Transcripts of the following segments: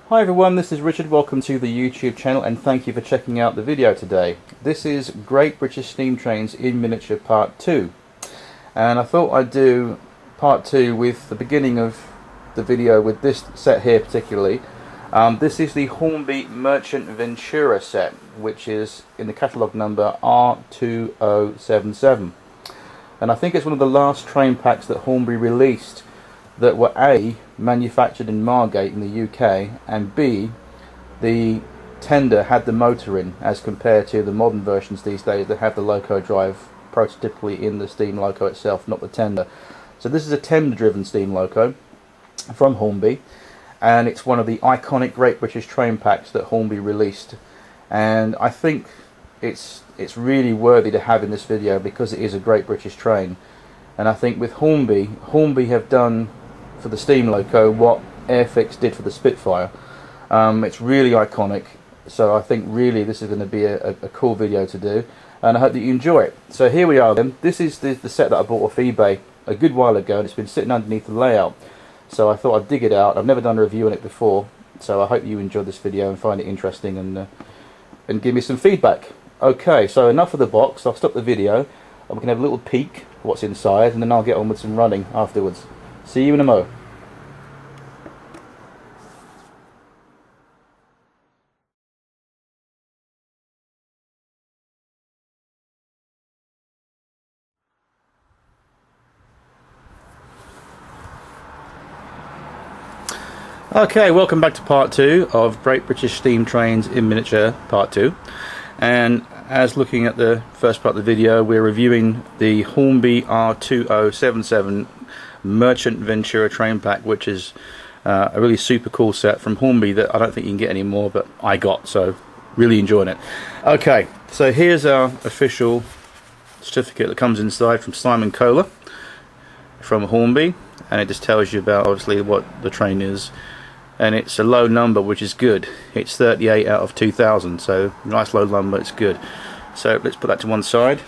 Hi everyone, this is Richard. Welcome to the YouTube channel and thank you for checking out the video today. This is Great British Steam Trains in Miniature Part 2. And I thought I'd do Part 2 with the beginning of the video with this set here particularly. This is the Hornby Merchant Ventura set, which is in the catalogue number R2077. And I think it's one of the last train packs that Hornby released that were A, manufactured in Margate in the UK, and B, the tender had the motor in, as compared to the modern versions these days that have the loco drive prototypically in the steam loco itself, not the tender. So this is a tender driven steam loco from Hornby, and it's one of the iconic Great British train packs that Hornby released, and I think it's really worthy to have in this video because it is a Great British train. And I think with Hornby have done for the steam loco what Airfix did for the Spitfire. It's really iconic, so I think really this is going to be a cool video to do, and I hope that you enjoy it. So here we are then. This is the set that I bought off eBay a good while ago, and it's been sitting underneath the layout, so I thought I'd dig it out. I've never done a review on it before, so I hope you enjoyed this video and find it interesting and give me some feedback. Okay, so enough of the box. I'll stop the video and we can have a little peek at what's inside, and then I'll get on with some running afterwards. See you in a mo. Okay, welcome back to part 2 of Great British Steam Trains in Miniature Part 2. And as looking at the first part of the video, we're reviewing the Hornby R2077 Merchant Ventura train pack, which is a really super cool set from Hornby that I don't think you can get anymore, but I got, so really enjoying it. Okay, so here's our official certificate that comes inside from Simon Kohler from Hornby, and it just tells you about obviously what the train is, and it's a low number, which is good. It's 38 out of 2000, so nice low number, it's good. So let's put that to one side,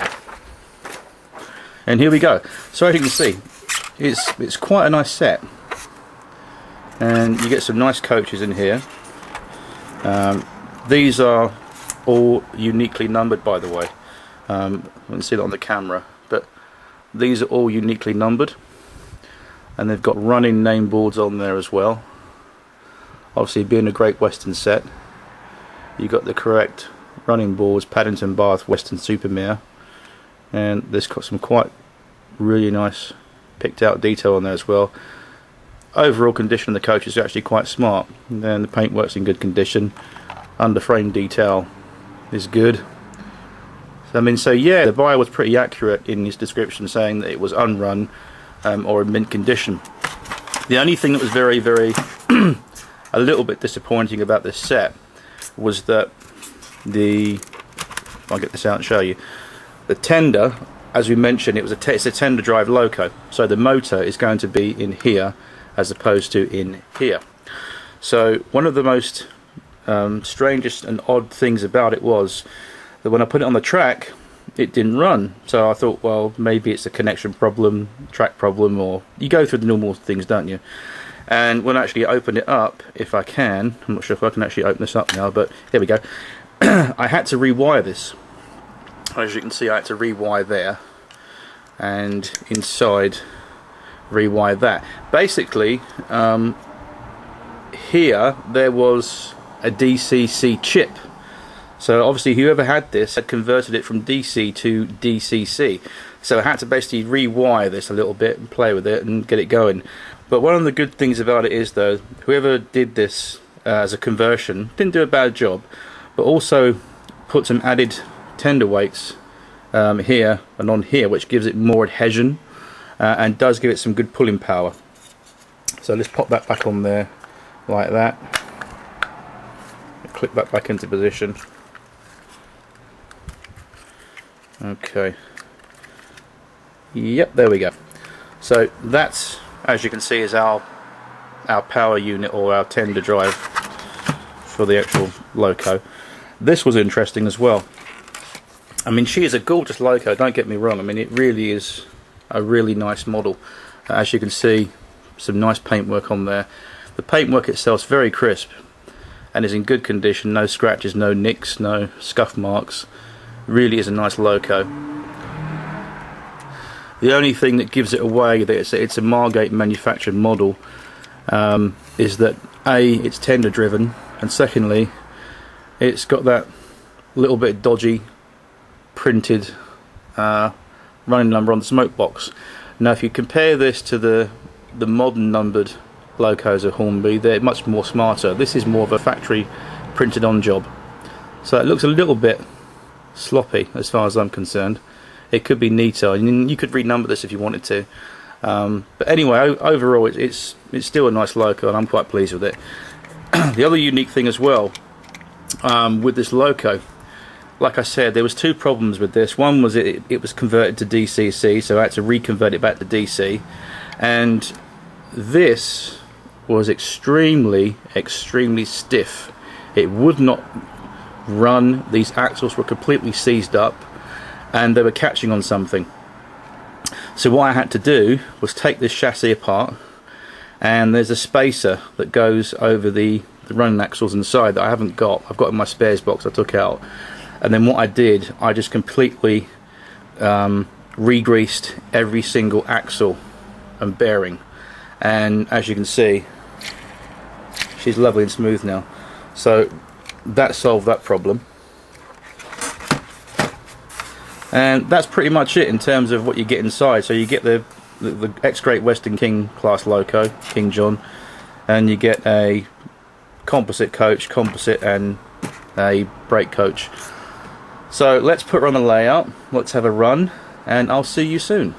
and here we go. So as you can see, it's quite a nice set, and you get some nice coaches in here. These are all uniquely numbered, by the way. You can see that on the camera, but these are all uniquely numbered, and they've got running name boards on there as well. Obviously, being a Great Western set, you got the correct running boards: Paddington, Bath, Western Supermare, and there's got some quite really nice picked out detail on there as well. Overall condition of the coach is actually quite smart, and then the paintwork's in good condition. Under frame detail is good. So yeah, the buyer was pretty accurate in his description, saying that it was unrun or in mint condition. The only thing that was very a little bit disappointing about this set was that I'll get this out and show you, the tender, as we mentioned, it's a tender drive loco, so the motor is going to be in here as opposed to in here. So one of the most strangest and odd things about it was that when I put it on the track, it didn't run. So I thought, well, maybe it's a connection problem, track problem, or you go through the normal things, don't you? And when I actually open it up, if I can, I'm not sure if I can actually open this up now, but here we go. I had to rewire this. As you can see, I had to rewire there, and inside rewire that. Basically, here there was a DCC chip. So obviously whoever had this had converted it from DC to DCC. So I had to basically rewire this a little bit and play with it and get it going. But one of the good things about it is, though, whoever did this as a conversion didn't do a bad job, but also put some added tender weights here and on here, which gives it more adhesion and does give it some good pulling power. So let's pop that back on there like that. Clip that back into position. Okay. Yep, there we go. So that's, as you can see, is our power unit, or our tender drive for the actual loco. This was interesting as well. I mean, she is a gorgeous loco, don't get me wrong. I mean, it really is a really nice model. As you can see, some nice paintwork on there. The paintwork itself is very crisp. and is in good condition, no scratches, no nicks, no scuff marks. Really is a nice loco. The only thing that gives it away that it's a Margate manufactured model is that A, it's tender driven, and secondly, it's got that little bit dodgy printed running number on the smoke box. Now if you compare this to the modern numbered locos of Hornby, they're much more smarter. This is more of a factory printed on job, so it looks a little bit sloppy as far as I'm concerned. It could be neater, and you could renumber this if you wanted to, but anyway, overall it's still a nice loco, and I'm quite pleased with it. The other unique thing as well with this loco, like I said, there was two problems with this. One was it was converted to DCC, so I had to reconvert it back to DC, and this was extremely stiff. It would not run. These axles were completely seized up, and they were catching on something. So what I had to do was take this chassis apart, and there's a spacer that goes over the running axles inside that I haven't got. I've got in my spares box I took out, and then what I did, I just completely re-greased every single axle and bearing, and as you can see, she's lovely and smooth now. So that solved that problem, and that's pretty much it in terms of what you get inside. So you get the X-Great Western King class loco, King John, and you get a composite coach, composite, and a brake coach. So let's put her on the layout, let's have a run, and I'll see you soon.